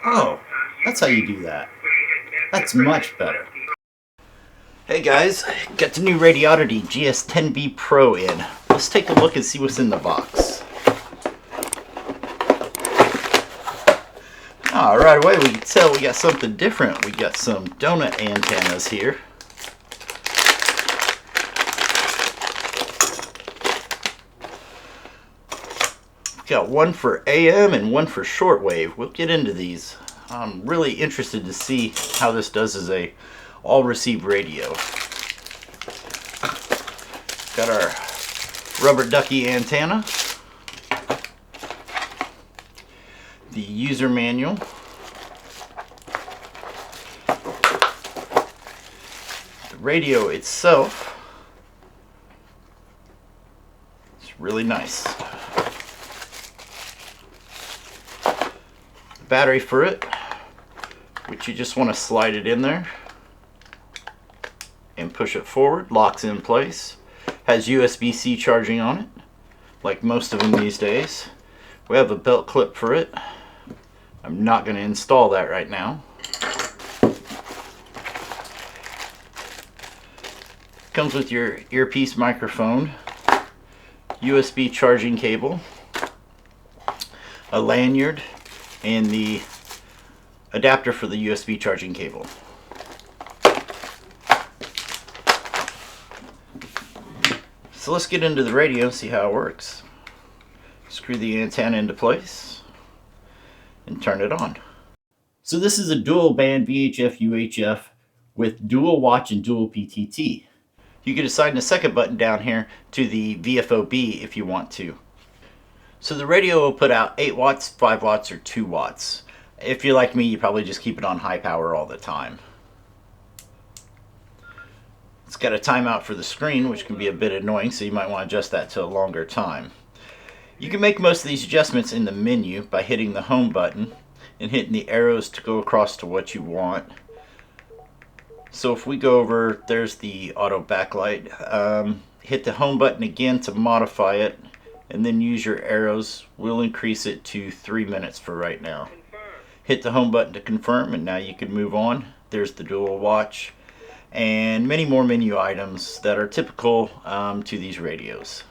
Oh, that's how you do that. That's much better. Hey guys, got the new Radioddity GS-10B Pro in. Let's take a look and see what's in the box. Right away we can tell we got something different. We got some donut antennas here. We've got one for AM and one for shortwave. We'll get into these. I'm really interested to see how this does as a all-receive radio. Got our rubber ducky antenna, the user manual, the radio itself. It's really nice. The battery for it, which you just want to slide it in there and push it forward, locks in place. Has USB-C charging on it, like most of them these days. We have a belt clip for it. I'm not going to install that right now. Comes with your earpiece microphone, USB charging cable, a lanyard, and the adapter for the USB charging cable. So let's get into the radio and see how it works. Screw the antenna into place and turn it on. So this is a dual band VHF UHF with dual watch and dual PTT. You can assign the second button down here to the VFOB if you want to. So the radio will put out 8 watts, 5 watts, or 2 watts. If you're like me, you probably just keep it on high power all the time. It's got a timeout for the screen, which can be a bit annoying, so you might want to adjust that to a longer time. You can make most of these adjustments in the menu by hitting the home button and hitting the arrows to go across to what you want. So if we go over, there's the auto backlight. Hit the home button again to modify it, and then use your arrows. We'll increase it to 3 minutes for right now. Hit the home button to confirm, and now you can move on. There's the dual watch and many more menu items that are typical to these radios.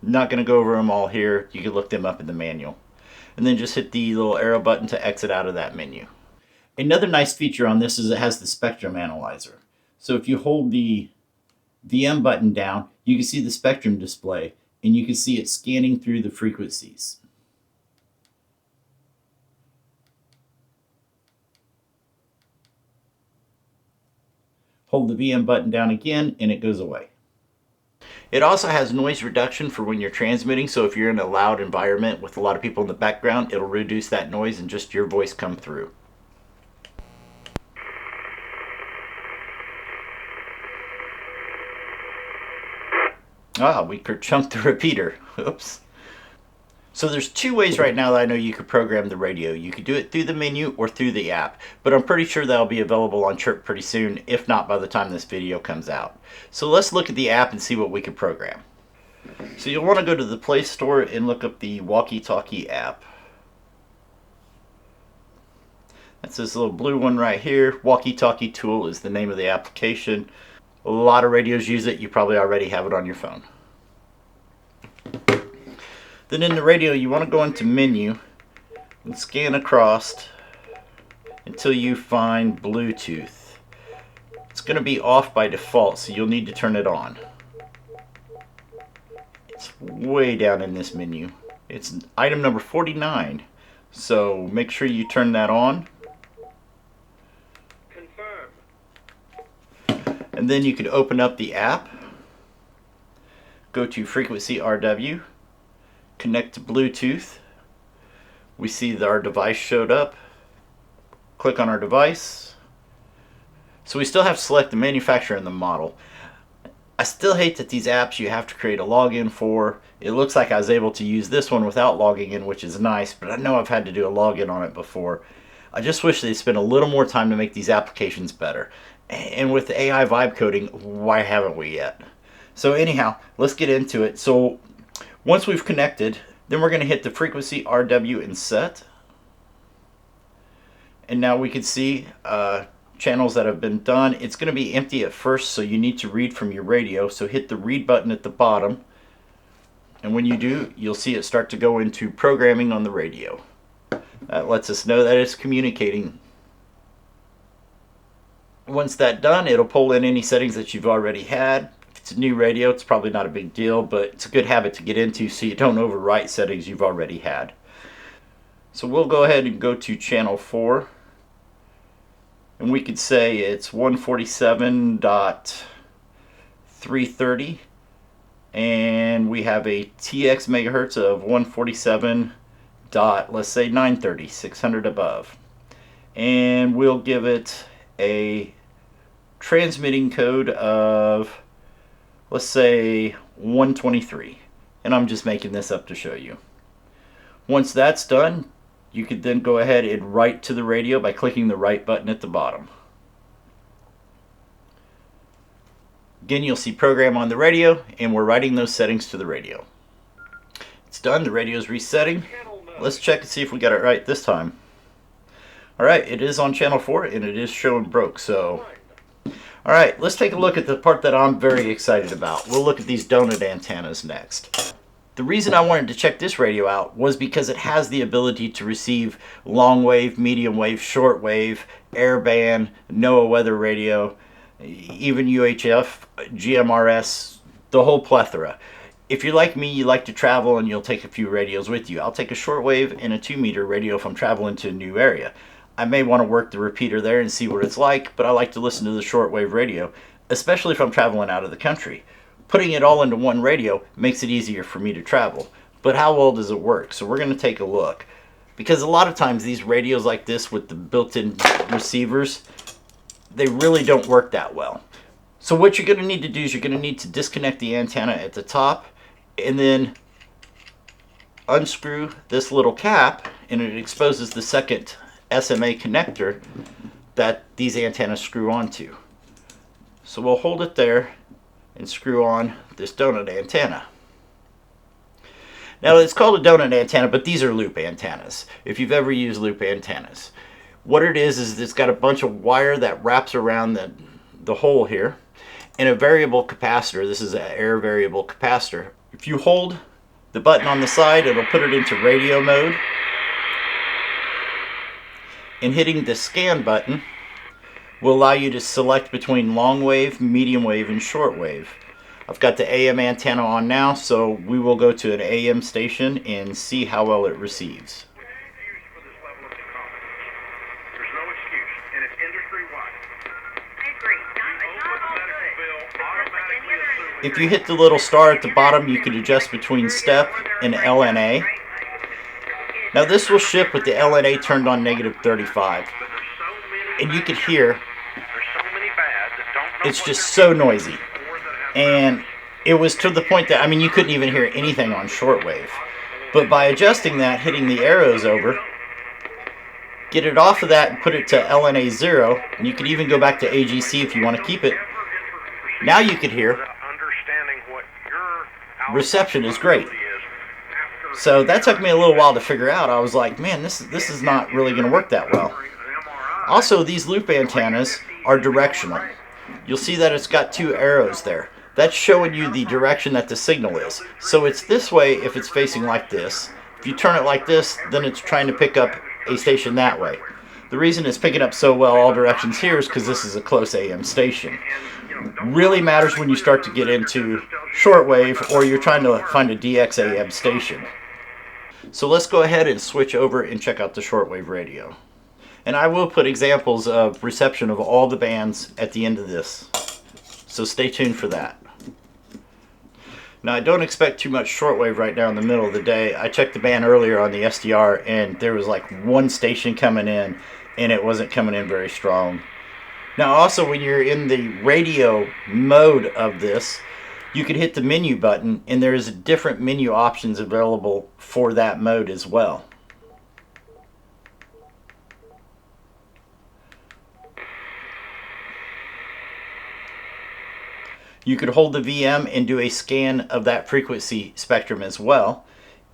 Not going to go over them all here. You can look them up in the manual. And then just hit the little arrow button to exit out of that menu. Another nice feature on this is it has the spectrum analyzer. So if you hold the VM button down, you can see the spectrum display, and you can see it scanning through the frequencies. Hold the VM button down again and it goes away. It also has noise reduction for when you're transmitting, so if you're in a loud environment with a lot of people in the background, it'll reduce that noise and just your voice come through. We chunked the repeater. Oops. So there's 2 ways right now that I know you could program the radio. You could do it through the menu or through the app, but I'm pretty sure that'll be available on Chirp pretty soon, if not by the time this video comes out. So let's look at the app and see what we can program. So you'll want to go to the Play Store and look up the walkie-talkie app. That's this little blue one right here. Walkie-talkie Tool is the name of the application. A lot of radios use it. You probably already have it on your phone. Then in the radio, you want to go into menu and scan across until you find Bluetooth. It's going to be off by default, so you'll need to turn it on. It's way down in this menu. It's item number 49, so make sure you turn that on. Confirm. And then you can open up the app, go to frequency RW, connect to Bluetooth. We see that our device showed up. Click on our device. So we still have to select the manufacturer and the model. I still hate that these apps you have to create a login for. It looks like I was able to use this one without logging in, which is nice, but I know I've had to do a login on it before. I just wish they'd spend a little more time to make these applications better. And with the AI vibe coding, why haven't we yet? So anyhow, let's get into it. So once we've connected, then we're going to hit the frequency RW and set. And now we can see channels that have been done. It's going to be empty at first, so you need to read from your radio. So hit the read button at the bottom. And when you do, you'll see it start to go into programming on the radio. That lets us know that it's communicating. Once that's done, it'll pull in any settings that you've already had. If it's a new radio, it's probably not a big deal, but it's a good habit to get into so you don't overwrite settings you've already had. So we'll go ahead and go to channel 4. And we could say it's 147.330. And we have a TX megahertz of 147. Let's say 930, 600 above. And we'll give it a transmitting code of, let's say, 123. And I'm just making this up to show you. Once that's done, you could then go ahead and write to the radio by clicking the write button at the bottom. Again, you'll see program on the radio, and we're writing those settings to the radio. It's done, the radio's resetting. Let's check and see if we got it right this time. Alright, it is on channel 4 and it is showing broke, so. Alright, let's take a look at the part that I'm very excited about. We'll look at these donut antennas next. The reason I wanted to check this radio out was because it has the ability to receive long wave, medium wave, short wave, airband, NOAA weather radio, even UHF, GMRS, the whole plethora. If you're like me, you like to travel and you'll take a few radios with you. I'll take a shortwave and a 2-meter radio if I'm traveling to a new area. I may want to work the repeater there and see what it's like, but I like to listen to the shortwave radio, especially if I'm traveling out of the country. Putting it all into one radio makes it easier for me to travel. But how well does it work? So we're going to take a look. Because a lot of times these radios like this with the built-in receivers, they really don't work that well. So what you're going to need to do is you're going to need to disconnect the antenna at the top and then unscrew this little cap, and it exposes the second SMA connector that these antennas screw onto. So we'll hold it there and screw on this donut antenna. Now it's called a donut antenna, but these are loop antennas, if you've ever used loop antennas. What it is it's got a bunch of wire that wraps around the hole here, and a variable capacitor. This is an air variable capacitor. If you hold the button on the side, it'll put it into radio mode. And hitting the scan button will allow you to select between long wave, medium wave, and short wave. I've got the AM antenna on now, so we will go to an AM station and see how well it receives. If you hit the little star at the bottom, you can adjust between step and LNA. Now this will ship with the LNA turned on -35. And you could hear it's just so noisy. And it was to the point that, I mean, you couldn't even hear anything on shortwave. But by adjusting that, hitting the arrows over, get it off of that and put it to LNA 0, and you could even go back to AGC if you want to keep it. Now you could hear reception is great. So that took me a little while to figure out. I was like, man, this is not really going to work that well. Also, these loop antennas are directional. You'll see that it's got 2 arrows there. That's showing you the direction that the signal is. So it's this way if it's facing like this. If you turn it like this, then it's trying to pick up a station that way. The reason it's picking up so well all directions here is because this is a close AM station. Really matters when you start to get into shortwave or you're trying to find a DX AM station. So let's go ahead and switch over and check out the shortwave radio. And I will put examples of reception of all the bands at the end of this. So stay tuned for that. Now I don't expect too much shortwave right now in the middle of the day. I checked the band earlier on the SDR and there was like 1 station coming in and it wasn't coming in very strong. Now also when you're in the radio mode of this, you can hit the menu button and there's different menu options available for that mode as well. You could hold the VM and do a scan of that frequency spectrum as well.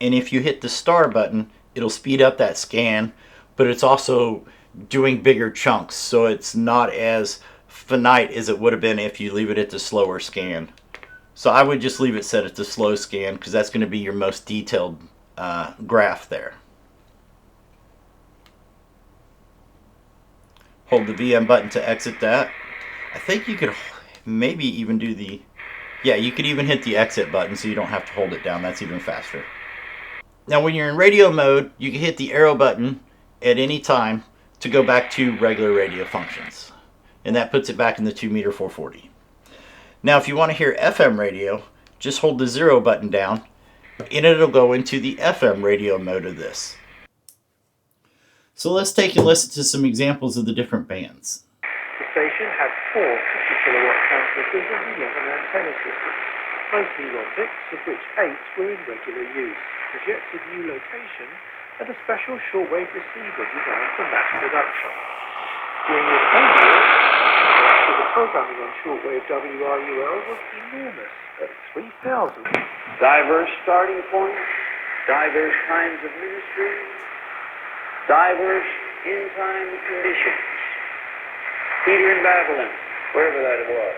And if you hit the star button, it'll speed up that scan, but it's also doing bigger chunks, so it's not as finite as it would have been if you leave it at the slower scan. So I would just leave it set at the slow scan because that's going to be your most detailed graph there. Hold the VM button to exit that. I think you could maybe even do the... Yeah, you could even hit the exit button so you don't have to hold it down. That's even faster. Now when you're in radio mode, you can hit the arrow button at any time to go back to regular radio functions. And that puts it back in the 2 meter 440. Now if you want to hear FM radio, just hold the 0 button down and it'll go into the FM radio mode of this. So let's take a listen to some examples of the different bands. The station had 4 50-kilowatt transmitters and 11 antenna systems, mostly Rombics, of which 8 were in regular use. Projected new location and a special shortwave receiver designed for mass production. During this home year, the programming on shortwave WRUL was enormous at 3,000. Diverse starting points, diverse kinds of ministry, diverse end-time conditions. Peter in Babylon, wherever that was.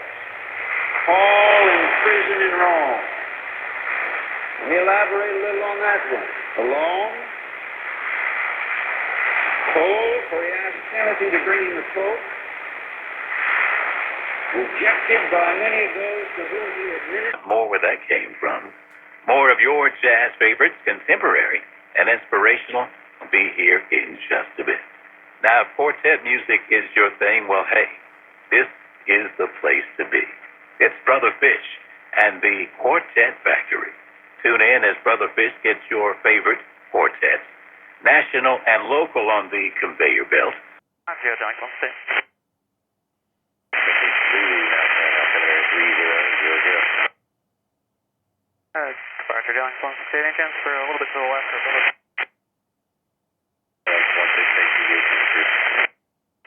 Paul in prison in Rome. Let me elaborate a little on that one. Alone, cold, for he asked Timothy to bring him the cloak. Rejected by many of those to whom he admitted. More where that came from. More of your jazz favorites, contemporary and inspirational, will be here in just a bit. Now, if quartet music is your thing, well, hey, this is the place to be. It's Brother Fish and the Quartet Factory. Tune in as Brother Fish gets your favorite quartets, national and local on the conveyor belt. Departure John, any chance for a little bit to the left or a little bit?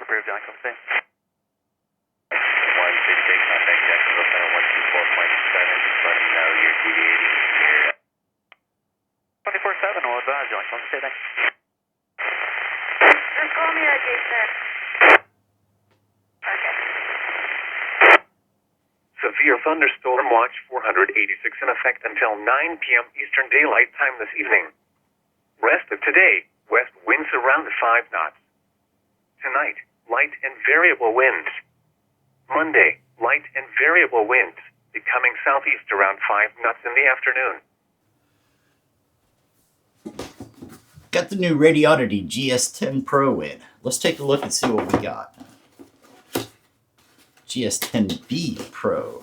Prepared John, come stay. 168, contact Jacksonville Center 124.7, just let me know you're deviating here. 24/7 will advise John, come stay, thanks. Just call me at J6. Okay. Severe thunderstorm watch 486 in effect until 9 p.m. Eastern Daylight Time this evening. Rest of today, west winds around 5 knots. Tonight, light and variable winds. Monday, light and variable winds, becoming southeast around 5 knots in the afternoon. Got the new Radioddity GS-10 Pro in. Let's take a look and see what we got. GS-10B Pro.